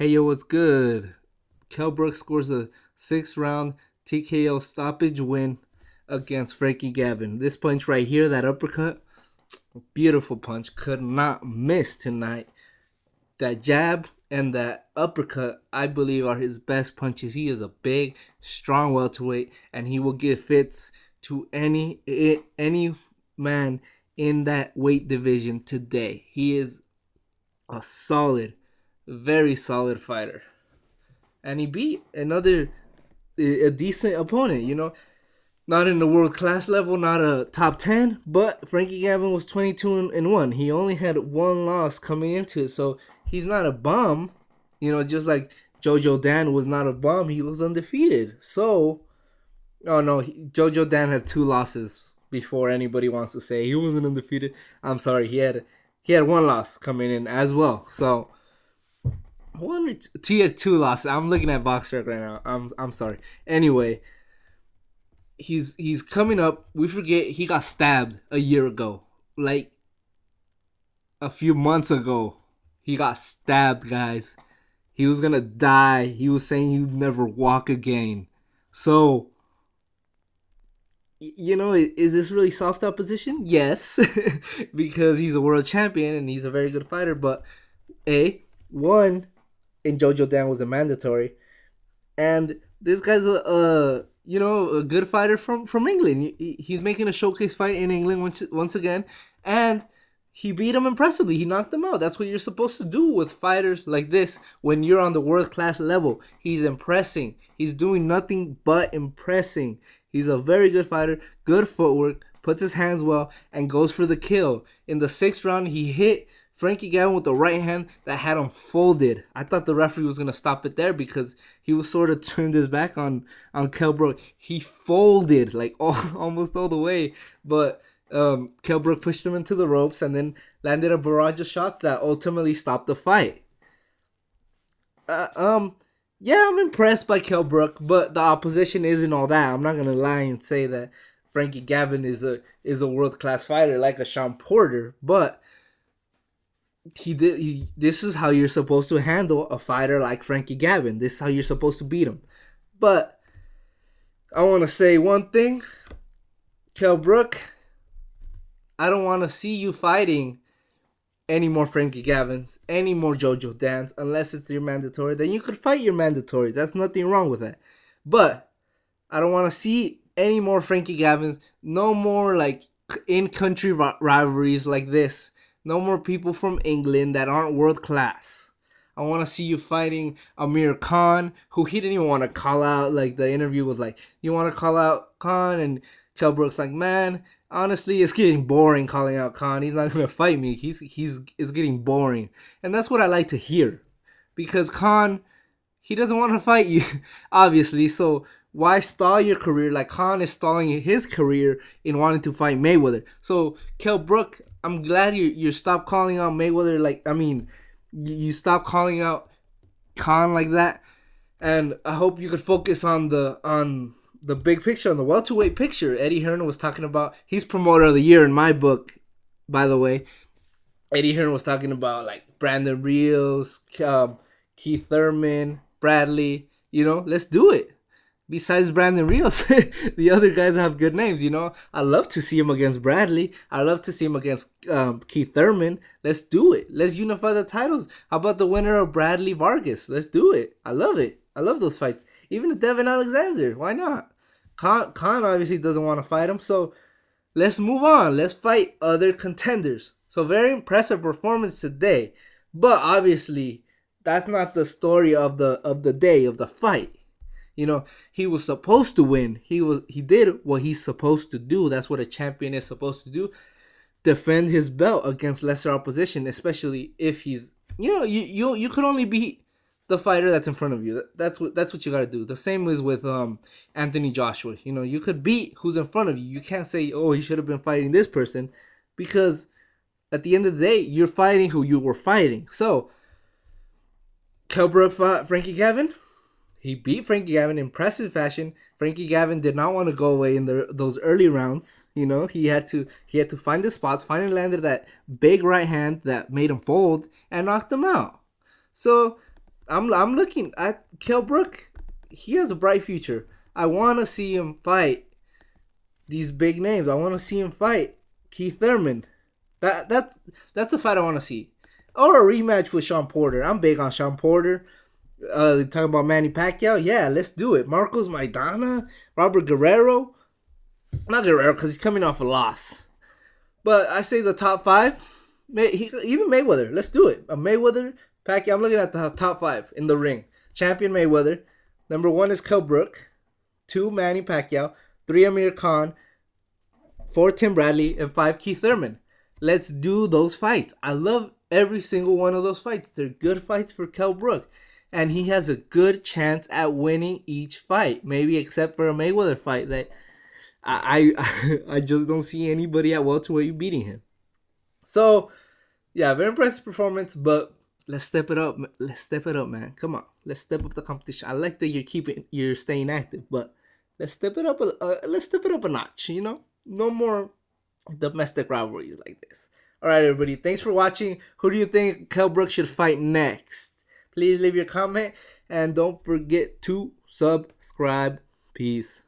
Hey, yo, what's good? Kell Brook scores a sixth round TKO stoppage win against Frankie Gavin. This punch right here, that uppercut, beautiful punch, could not miss tonight. That jab and that uppercut, I believe, are his best punches. He is a big, strong welterweight, and he will give fits to any man in that weight division today. He is a solid, very solid fighter, and he beat another a decent opponent. Not in the world class level, not a top 10, but Frankie Gavin was 22-1. He only had one loss coming into it, so he's not a bum. Just like Jojo Dan was not a bum, he was undefeated. So, oh no, Jojo Dan had two losses before anybody wants to say he wasn't undefeated. I'm sorry, he had one loss coming in as well. So one or two, he had two losses. I'm looking at BoxRec right now. I'm sorry. Anyway, he's coming up. We forget he got stabbed a year ago, like a few months ago. He got stabbed, guys. He was gonna die. He was saying he would never walk again. So, is this really soft opposition? Yes, because he's a world champion and he's a very good fighter. But one in Jojo Dan was a mandatory, and this guy's a good fighter from England. He's making a showcase fight in England once again, and he beat him impressively. He knocked him out. That's what you're supposed to do with fighters like this when you're on the world class level. He's impressing. He's doing nothing but impressing. He's a very good fighter, good footwork, puts his hands well, and goes for the kill. In the sixth round, he hit Frankie Gavin with the right hand that had him folded. I thought the referee was gonna stop it there because he was sort of turned his back on Kell Brook. He folded like almost all the way, but Kell Brook pushed him into the ropes and then landed a barrage of shots that ultimately stopped the fight. Yeah, I'm impressed by Kell Brook, but the opposition isn't all that. I'm not gonna lie and say that Frankie Gavin is a world class fighter like a Sean Porter, but this is how you're supposed to handle a fighter like Frankie Gavin. This is how you're supposed to beat him. But I want to say one thing, Kell Brook, I don't want to see you fighting any more Frankie Gavins, any more Jojo Dans, unless it's your mandatory. Then you could fight your mandatories. That's nothing wrong with that. But I don't want to see any more Frankie Gavins. No more like in-country rivalries like this. No more people from England that aren't world class. I want to see you fighting Amir Khan, who he didn't even want to call out. Like, the interview was like, you want to call out Khan? And Kell Brook's like, man, honestly, it's getting boring calling out Khan. He's not going to fight me. It's getting boring. And that's what I like to hear. Because Khan, he doesn't want to fight you, obviously. So why stall your career like Khan is stalling his career in wanting to fight Mayweather? So, Kell Brook, I'm glad you stopped calling out Mayweather. You stopped calling out Khan like that, and I hope you could focus on the big picture, on the welterweight picture. Eddie Hearn was talking about, he's promoter of the year in my book, by the way. Eddie Hearn was talking about like Brandon Rios, Keith Thurman, Bradley. Let's do it. Besides Brandon Rios, the other guys have good names. I love to see him against Bradley. I love to see him against Keith Thurman. Let's do it. Let's unify the titles. How about the winner of Bradley Vargas? Let's do it. I love it. I love those fights. Even Devin Alexander. Why not? Khan obviously doesn't want to fight him, so let's move on. Let's fight other contenders. So very impressive performance today, but obviously that's not the story of the day of the fight. He was supposed to win. He did what he's supposed to do. That's what a champion is supposed to do. Defend his belt against lesser opposition, especially if he's you could only beat the fighter that's in front of you. That's what you got to do. The same is with Anthony Joshua. You could beat who's in front of you. You can't say, "Oh, he should have been fighting this person," because at the end of the day, you're fighting who you were fighting. So, Kell Brook fought Frankie Gavin. He beat Frankie Gavin in impressive fashion. Frankie Gavin did not want to go away in those early rounds. He had to find the spots. Finally landed that big right hand that made him fold and knocked him out. So I'm looking at Kell Brook. He has a bright future. I want to see him fight these big names. I want to see him fight Keith Thurman. That's a fight I want to see. Or a rematch with Sean Porter. I'm big on Sean Porter. Talking about Manny Pacquiao. Yeah, let's do it. Marcos Maidana, Robert Guerrero. Not Guerrero because he's coming off a loss. But I say the top five. Even Mayweather. Let's do it. A Mayweather, Pacquiao. I'm looking at the top five in the ring. Champion Mayweather. Number 1 is Kell Brook. 2, Manny Pacquiao. 3, Amir Khan. 4, Tim Bradley. And 5, Keith Thurman. Let's do those fights. I love every single one of those fights. They're good fights for Kell Brook. And he has a good chance at winning each fight. Maybe except for a Mayweather fight that I just don't see anybody at welterweight beating him. So, yeah, very impressive performance, but let's step it up. Let's step it up, man. Come on. Let's step up the competition. I like that you're staying active, but let's step it up a notch, you know? No more domestic rivalries like this. All right, everybody. Thanks for watching. Who do you think Kell Brook should fight next? Please leave your comment and don't forget to subscribe. Peace.